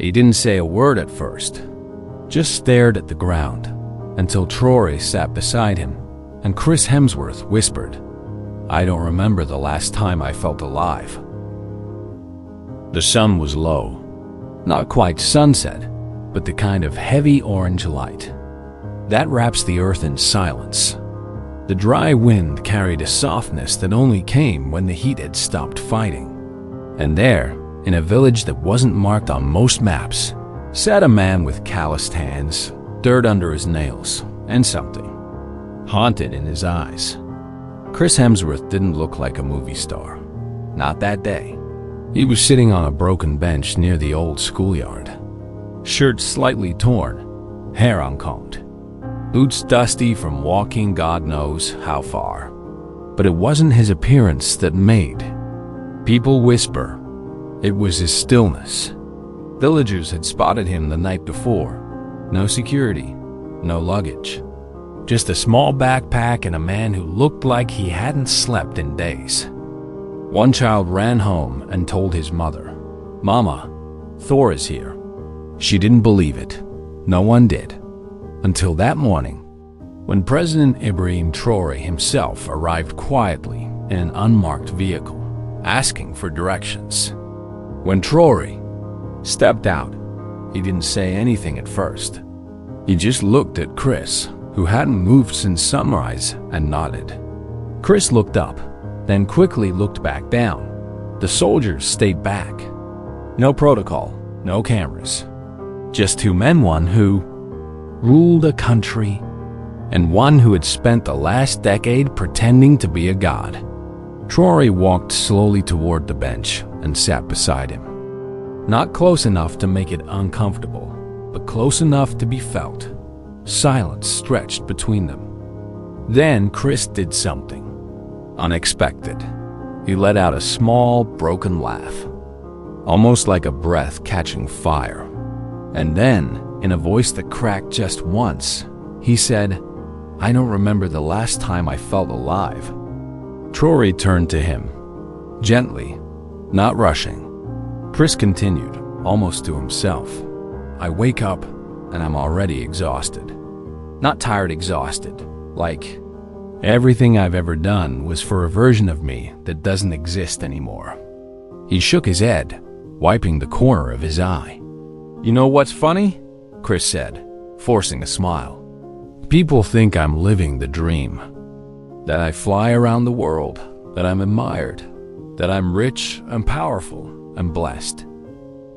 He didn't say a word at first, just stared at the ground until Traore sat beside him and Chris Hemsworth whispered, "I don't remember the last time I felt alive." The sun was low, not quite sunset, but the kind of heavy orange light that wraps the earth in silence. The dry wind carried a softness that only came when the heat had stopped fighting. And there, in a village that wasn't marked on most maps, sat a man with calloused hands, dirt under his nails, and something haunted in his eyes. Chris Hemsworth didn't look like a movie star. Not that day. He was sitting on a broken bench near the old schoolyard. Shirt slightly torn, hair uncombed, boots dusty from walking God knows how far. But it wasn't his appearance that made people whisper. It was his stillness. Villagers had spotted him the night before. No security, no luggage. Just a small backpack and a man who looked like he hadn't slept in days. One child ran home and told his mother, "Mama, Thor is here." She didn't believe it. No one did. Until that morning, when President Ibrahim Traoré himself arrived quietly in an unmarked vehicle, asking for directions. When Traoré stepped out, he didn't say anything at first. He just looked at Chris, who hadn't moved since sunrise, and nodded. Chris looked up, then quickly looked back down. The soldiers stayed back. No protocol, no cameras. Just two men, one who ruled a country and one who had spent the last decade pretending to be a god. Traore walked slowly toward the bench and sat beside him. Not close enough to make it uncomfortable, but close enough to be felt. Silence stretched between them. Then Chris did something unexpected. He let out a small, broken laugh, almost like a breath catching fire. And then, in a voice that cracked just once, he said, "I don't remember the last time I felt alive." Traore turned to him, gently, not rushing. Chris continued, almost to himself, "I wake up and I'm already exhausted. Not tired, exhausted. Like everything I've ever done was for a version of me that doesn't exist anymore." He shook his head, wiping the corner of his eye. "You know what's funny?" Chris said, forcing a smile. "People think I'm living the dream. That I fly around the world, that I'm admired, that I'm rich and powerful and blessed.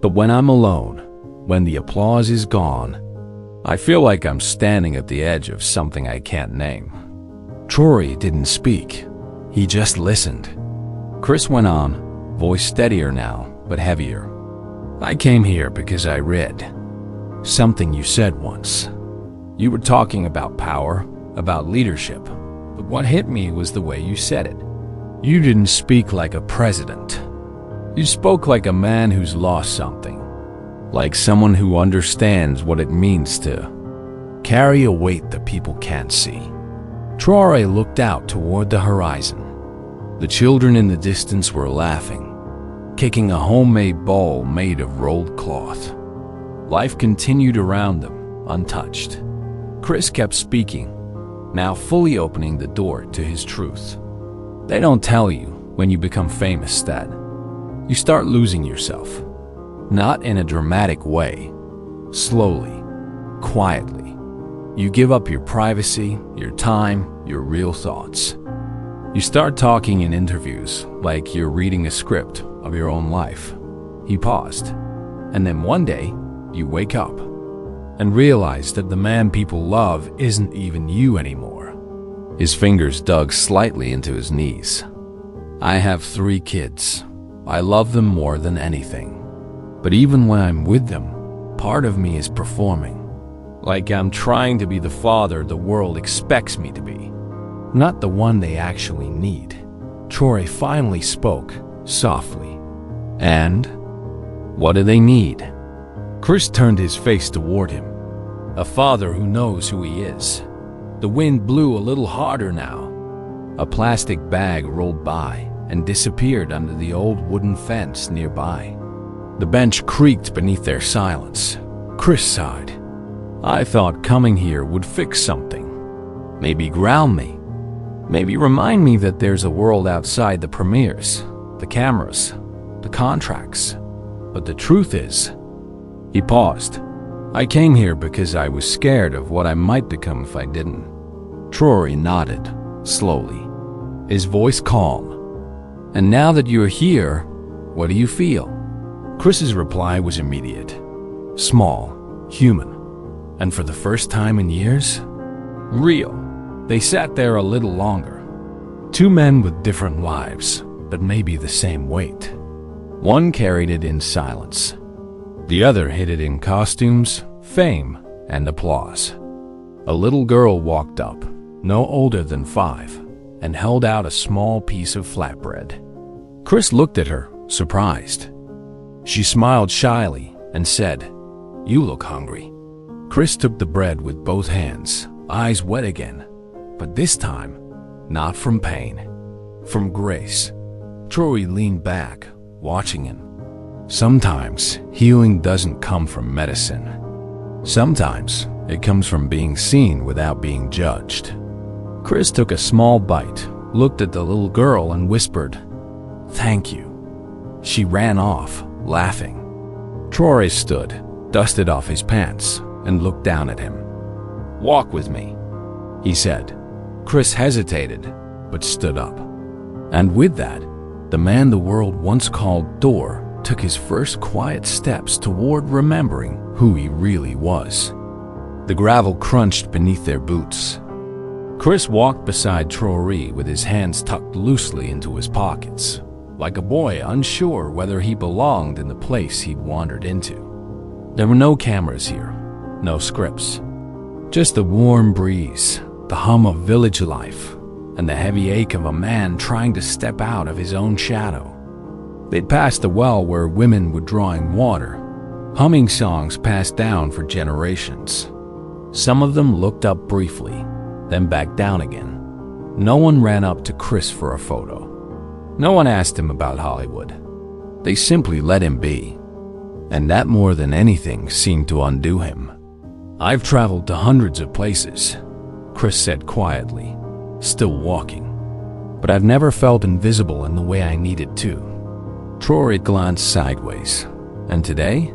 But when I'm alone, when the applause is gone, I feel like I'm standing at the edge of something I can't name." Traore didn't speak. He just listened. Chris went on, voice steadier now, but heavier. "I came here because I read something you said once. You were talking about power, about leadership, but what hit me was the way you said it. You didn't speak like a president. You spoke like a man who's lost something, like someone who understands what it means to carry a weight that people can't see." Traore looked out toward the horizon. The children in the distance were laughing, kicking a homemade ball made of rolled cloth. Life continued around them, untouched. Chris kept speaking, now fully opening the door to his truth. They don't tell you when you become famous that you start losing yourself. Not in a dramatic way. Slowly, quietly. You give up your privacy, your time, your real thoughts. You start talking in interviews like you're reading a script of your own life. He paused. And then one day, you wake up and realize that the man people love isn't even you anymore. His fingers dug slightly into his knees. "I have 3 kids. I love them more than anything. But even when I'm with them, part of me is performing. Like I'm trying to be the father the world expects me to be, not the one they actually need." Traore finally spoke, softly. "And what do they need?" Chris turned his face toward him. A father who knows who he is. The wind blew a little harder now. A plastic bag rolled by and disappeared under the old wooden fence nearby. The bench creaked beneath their silence. Chris sighed. I thought coming here would fix something. Maybe ground me. Maybe remind me that there's a world outside the premieres, the cameras, the contracts. But the truth is, he paused. I came here because I was scared of what I might become if I didn't. Traore nodded, slowly, his voice calm. And now that you're here, what do you feel? Chris's reply was immediate. Small, human, and for the first time in years, real. They sat there a little longer. Two men with different lives, but maybe the same weight. One carried it in silence. The other hid it in costumes, fame, and applause. A little girl walked up, no older than 5, and held out a small piece of flatbread. Chris looked at her, surprised. She smiled shyly and said, "You look hungry." Chris took the bread with both hands, eyes wet again, but this time, not from pain, from grace. Traore leaned back, watching him. Sometimes healing doesn't come from medicine. Sometimes it comes from being seen without being judged. Chris took a small bite, looked at the little girl and whispered, "Thank you." She ran off, laughing. Traore stood, dusted off his pants, and looked down at him. "Walk with me," he said. Chris hesitated, but stood up. And with that, the man the world once called Door took his first quiet steps toward remembering who he really was. The gravel crunched beneath their boots. Chris walked beside Traore with his hands tucked loosely into his pockets, like a boy unsure whether he belonged in the place he'd wandered into. There were no cameras here, no scripts, just the warm breeze, the hum of village life, and the heavy ache of a man trying to step out of his own shadow. They'd passed a well where women were drawing water, humming songs passed down for generations. Some of them looked up briefly, then back down again. No one ran up to Chris for a photo. No one asked him about Hollywood. They simply let him be. And that more than anything seemed to undo him. "I've traveled to hundreds of places," Chris said quietly, still walking. "But I've never felt invisible in the way I needed to." Traore glanced sideways. "And today?"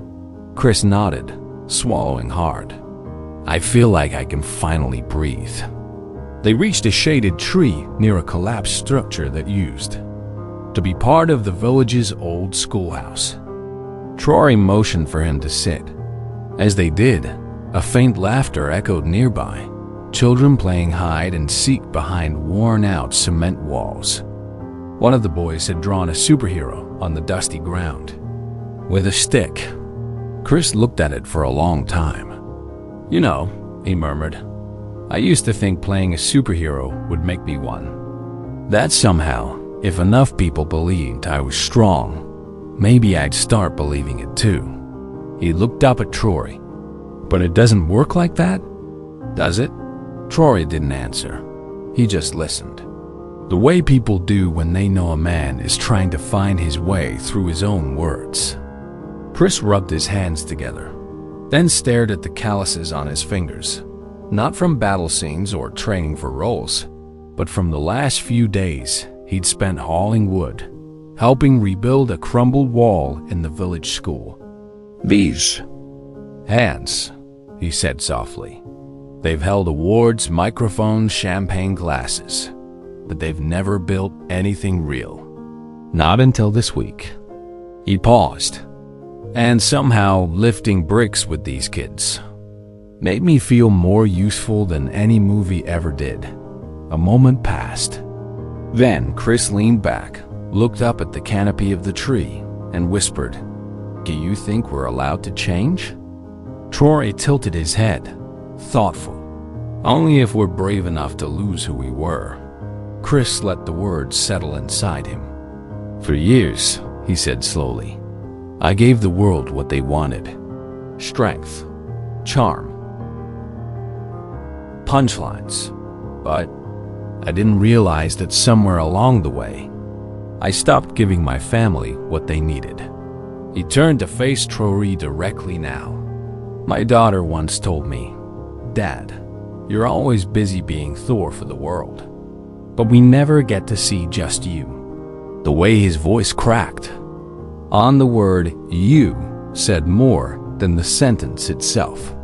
Chris nodded, swallowing hard. "I feel like I can finally breathe." They reached a shaded tree near a collapsed structure that used to be part of the village's old schoolhouse. Traore motioned for him to sit. As they did, a faint laughter echoed nearby, children playing hide and seek behind worn-out cement walls. One of the boys had drawn a superhero on the dusty ground with a stick. Chris looked at it for a long time. "You know," he murmured, "I used to think playing a superhero would make me one. That somehow, if enough people believed I was strong, maybe I'd start believing it too." He looked up at Traore. "But it doesn't work like that, does it?" Traore didn't answer. He just listened. The way people do when they know a man is trying to find his way through his own words. Chris rubbed his hands together, then stared at the calluses on his fingers, not from battle scenes or training for roles, but from the last few days he'd spent hauling wood, helping rebuild a crumbled wall in the village school. "These hands," he said softly. "They've held awards, microphones, champagne glasses, but they've never built anything real. Not until this week." He paused. "And somehow lifting bricks with these kids made me feel more useful than any movie ever did." A moment passed. Then Chris leaned back, looked up at the canopy of the tree, and whispered, "Do you think we're allowed to change?" Traore tilted his head, thoughtful. "Only if we're brave enough to lose who we were." Chris let the words settle inside him. "For years," he said slowly, "I gave the world what they wanted. Strength, charm, punchlines. But I didn't realize that somewhere along the way, I stopped giving my family what they needed. He turned to face Traore directly now. My daughter once told me, "Dad, you're always busy being Thor for the world, but we never get to see just you." The way his voice cracked on the word "you" said more than the sentence itself.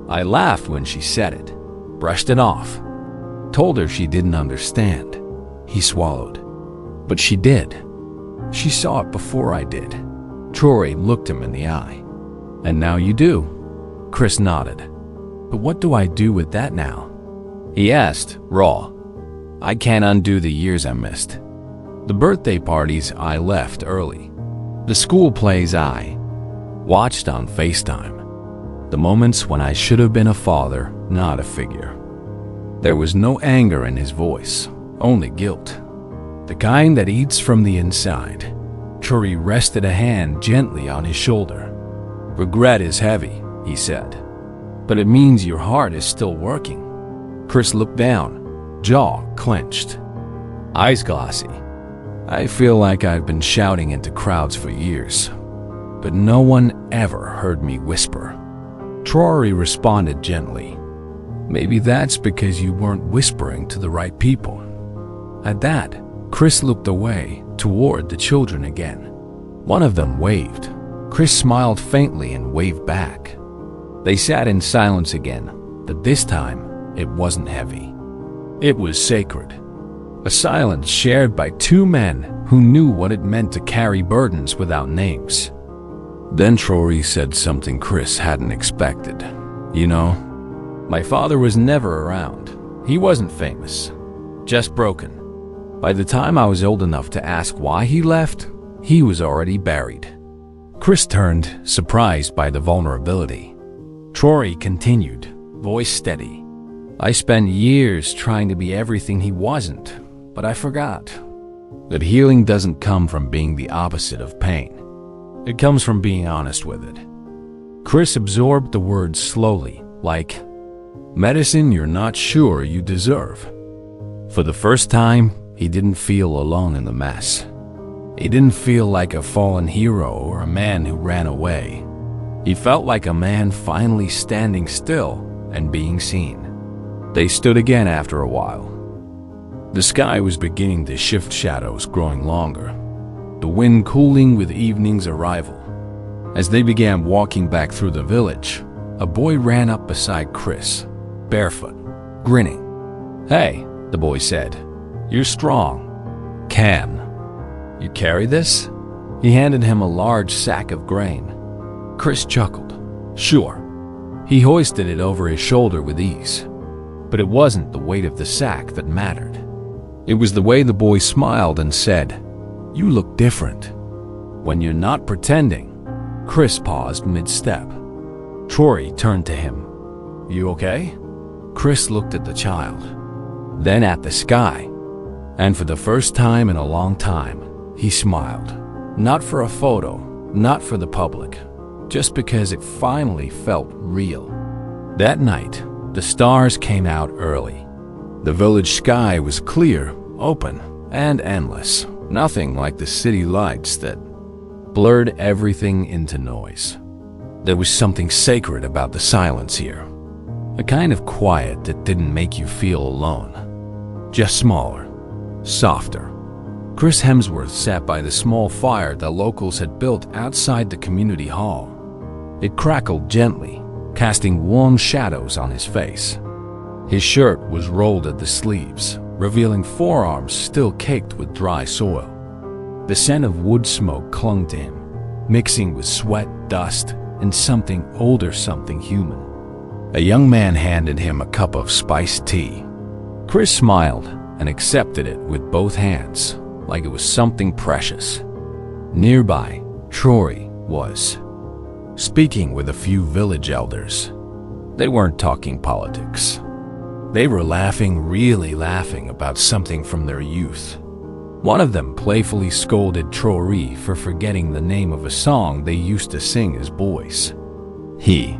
I laughed when she said it, brushed it off, told her she didn't understand. He swallowed. But she did. She saw it before I did. Traore looked him in the eye. "And now you do." Chris nodded. "But what do I do with that now?" he asked, raw. "I can't undo the years I missed. The birthday parties I left early. The school plays I watched on FaceTime. The moments when I should have been a father, not a figure." There was no anger in his voice, only guilt. The kind that eats from the inside. Traore rested a hand gently on his shoulder. "Regret is heavy," he said, "but it means your heart is still working." Chris looked down, jaw clenched, eyes glassy. I feel like I've been shouting into crowds for years, but no one ever heard me whisper. Traore responded gently. "Maybe that's because you weren't whispering to the right people." At that, Chris looked away toward the children again. One of them waved. Chris smiled faintly and waved back. They sat in silence again, but this time it wasn't heavy. It was sacred. A silence shared by two men who knew what it meant to carry burdens without names. Then Traore said something Chris hadn't expected. "You know, my father was never around. He wasn't famous, just broken. By the time I was old enough to ask why he left, he was already buried." Chris turned, surprised by the vulnerability. Traore continued, voice steady. "I spent years trying to be everything he wasn't, but I forgot that healing doesn't come from being the opposite of pain. It comes from being honest with it." Chris absorbed the words slowly, like medicine you're not sure you deserve. For the first time, he didn't feel alone in the mess. He didn't feel like a fallen hero or a man who ran away. He felt like a man finally standing still and being seen. They stood again after a while. The sky was beginning to shift, shadows growing longer, the wind cooling with evening's arrival. As they began walking back through the village, a boy ran up beside Chris, barefoot, grinning. "Hey," the boy said, "you're strong. Can you carry this?" He handed him a large sack of grain. Chris chuckled. "Sure." He hoisted it over his shoulder with ease. But it wasn't the weight of the sack that mattered. It was the way the boy smiled and said, "You look different when you're not pretending." Chris paused mid-step. Traore turned to him. "You okay?" Chris looked at the child, then at the sky, and for the first time in a long time, he smiled. Not for a photo, not for the public, just because it finally felt real. That night, the stars came out early. The village sky was clear, open, and endless. Nothing like the city lights that blurred everything into noise. There was something sacred about the silence here. A kind of quiet that didn't make you feel alone. Just smaller, softer. Chris Hemsworth sat by the small fire the locals had built outside the community hall. It crackled gently, casting warm shadows on his face. His shirt was rolled at the sleeves, revealing forearms still caked with dry soil. The scent of wood smoke clung to him, mixing with sweat, dust, and something older, something human. A young man handed him a cup of spiced tea. Chris smiled and accepted it with both hands, like it was something precious. Nearby, Traore was speaking with a few village elders. They weren't talking politics. They were laughing, really laughing about something from their youth. One of them playfully scolded Traore for forgetting the name of a song they used to sing as boys. He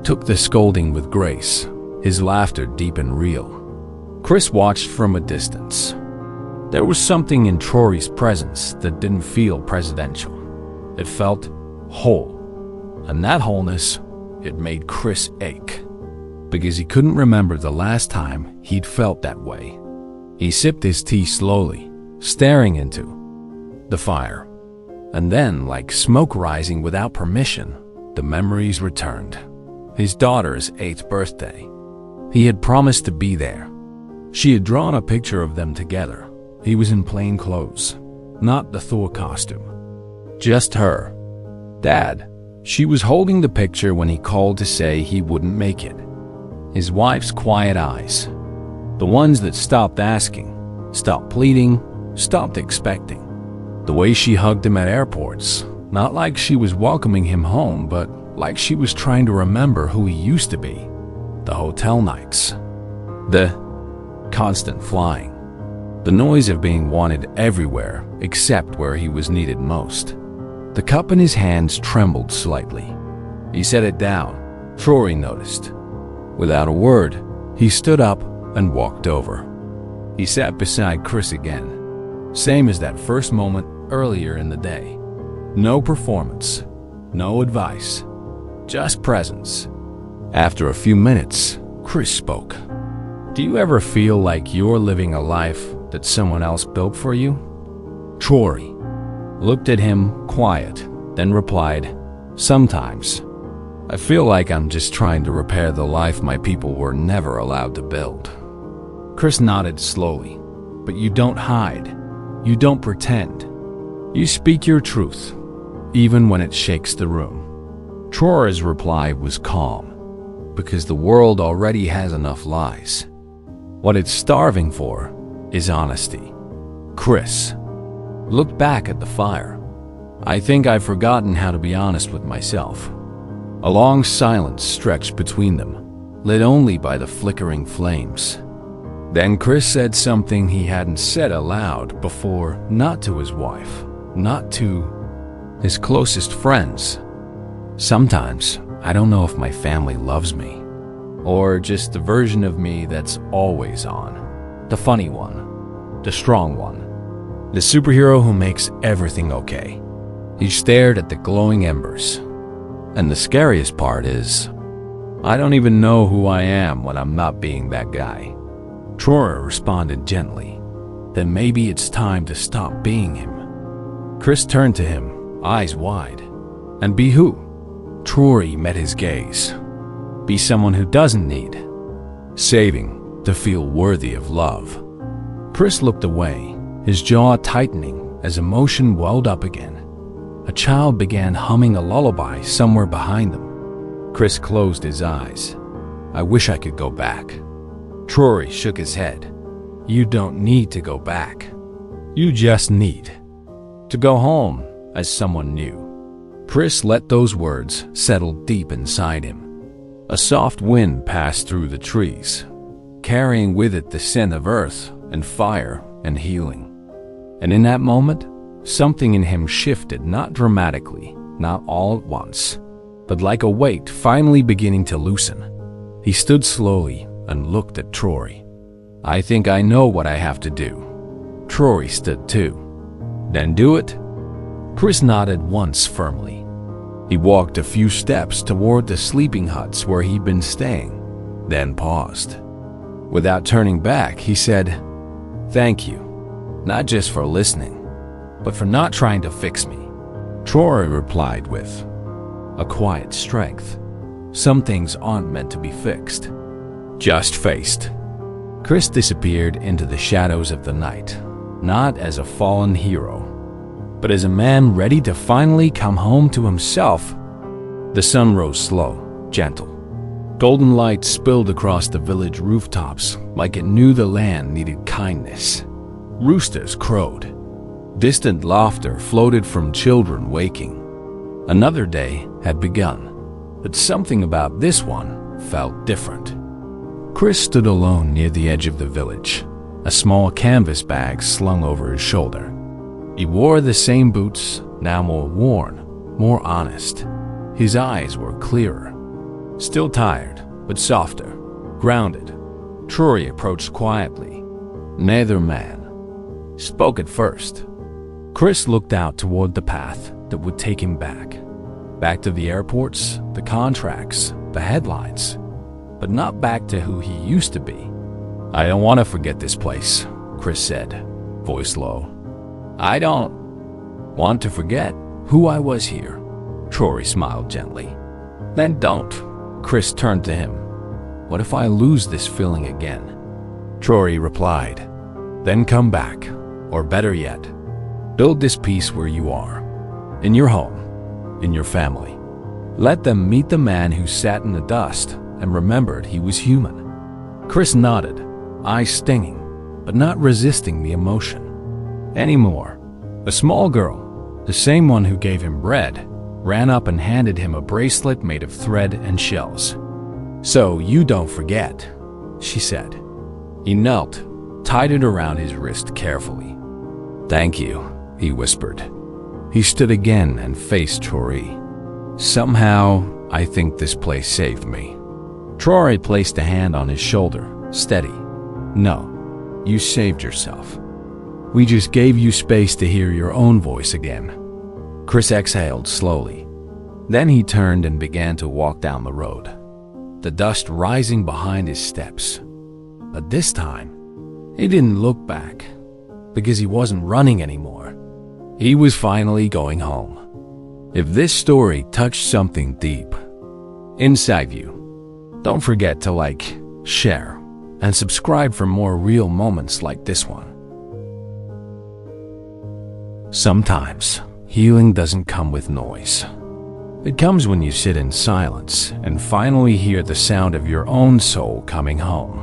took the scolding with grace, his laughter deep and real. Chris watched from a distance. There was something in Traore's presence that didn't feel presidential. It felt whole. And that wholeness, it made Chris ache, because he couldn't remember the last time he'd felt that way. He sipped his tea slowly, staring into the fire. And then, like smoke rising without permission, the memories returned. His daughter's 8th birthday. He had promised to be there. She had drawn a picture of them together. He was in plain clothes, not the Thor costume. Just her. Dad. She was holding the picture when he called to say he wouldn't make it. His wife's quiet eyes. The ones that stopped asking, stopped pleading, stopped expecting. The way she hugged him at airports, not like she was welcoming him home, but like she was trying to remember who he used to be. The hotel nights. The constant flying. The noise of being wanted everywhere except where he was needed most. The cup in his hands trembled slightly. He set it down. Traore noticed. Without a word, he stood up and walked over. He sat beside Chris again. Same as that first moment earlier in the day. No performance, no advice, just presence. After a few minutes, Chris spoke. Do you ever feel like you're living a life that someone else built for you? Traore looked at him, quiet, then replied, Sometimes. I feel like I'm just trying to repair the life my people were never allowed to build. Chris nodded slowly. But you don't hide. You don't pretend. You speak your truth, even when it shakes the room. Traore's reply was calm, because the world already has enough lies. What it's starving for is honesty. Chris looked back at the fire. I think I've forgotten how to be honest with myself. A long silence stretched between them, lit only by the flickering flames. Then Chris said something he hadn't said aloud before, not to his wife, not to his closest friends. Sometimes I don't know if my family loves me, or just the version of me that's always on. The funny one, the strong one, the superhero who makes everything okay. He stared at the glowing embers. And the scariest part is, I don't even know who I am when I'm not being that guy. Traore responded gently. Then maybe it's time to stop being him. Chris turned to him, eyes wide. And be who? Traore met his gaze. Be someone who doesn't need saving to feel worthy of love. Chris looked away, his jaw tightening as emotion welled up again. A child began humming a lullaby somewhere behind them. Chris closed his eyes. I wish I could go back. Traore shook his head. You don't need to go back. You just need to go home as someone new. Chris let those words settle deep inside him. A soft wind passed through the trees, carrying with it the scent of earth and fire and healing. And in that moment, something in him shifted, not dramatically, not all at once, but like a weight finally beginning to loosen. He stood slowly and looked at Traore. I think I know what I have to do. Traore stood too. Then do it? Chris nodded once firmly. He walked a few steps toward the sleeping huts where he'd been staying, then paused. Without turning back, he said, Thank you, not just for listening, but for not trying to fix me. Traore replied with a quiet strength. Some things aren't meant to be fixed, just faced. Chris disappeared into the shadows of the night, not as a fallen hero, but as a man ready to finally come home to himself. The sun rose slow, gentle. Golden light spilled across the village rooftops like it knew the land needed kindness. Roosters crowed. Distant laughter floated from children waking. Another day had begun, but something about this one felt different. Chris stood alone near the edge of the village, a small canvas bag slung over his shoulder. He wore the same boots, now more worn, more honest. His eyes were clearer, still tired, but softer, grounded. Traore approached quietly. Neither man spoke at first. Chris looked out toward the path, that would take him back. Back to the airports, the contracts, the headlines, but not back to who he used to be. "I don't want to forget this place," Chris said, voice low. "I don't want to forget who I was here." Traore smiled gently. "Then don't." Chris turned to him. "What if I lose this feeling again?" Traore replied, "Then come back, or better yet, build this peace where you are, in your home, in your family. Let them meet the man who sat in the dust and remembered he was human." Chris nodded, eyes stinging, but not resisting the emotion anymore. A small girl, the same one who gave him bread, ran up and handed him a bracelet made of thread and shells. "So you don't forget," she said. He knelt, tied it around his wrist carefully. "Thank you," he whispered. He stood again and faced Traore. "Somehow, I think this place saved me." Traore placed a hand on his shoulder, steady. "No, you saved yourself. We just gave you space to hear your own voice again." Chris exhaled slowly. Then he turned and began to walk down the road, the dust rising behind his steps. But this time, he didn't look back, because he wasn't running anymore. He was finally going home. If this story touched something deep inside you, don't forget to like, share, and subscribe for more real moments like this one. Sometimes, healing doesn't come with noise. It comes when you sit in silence and finally hear the sound of your own soul coming home.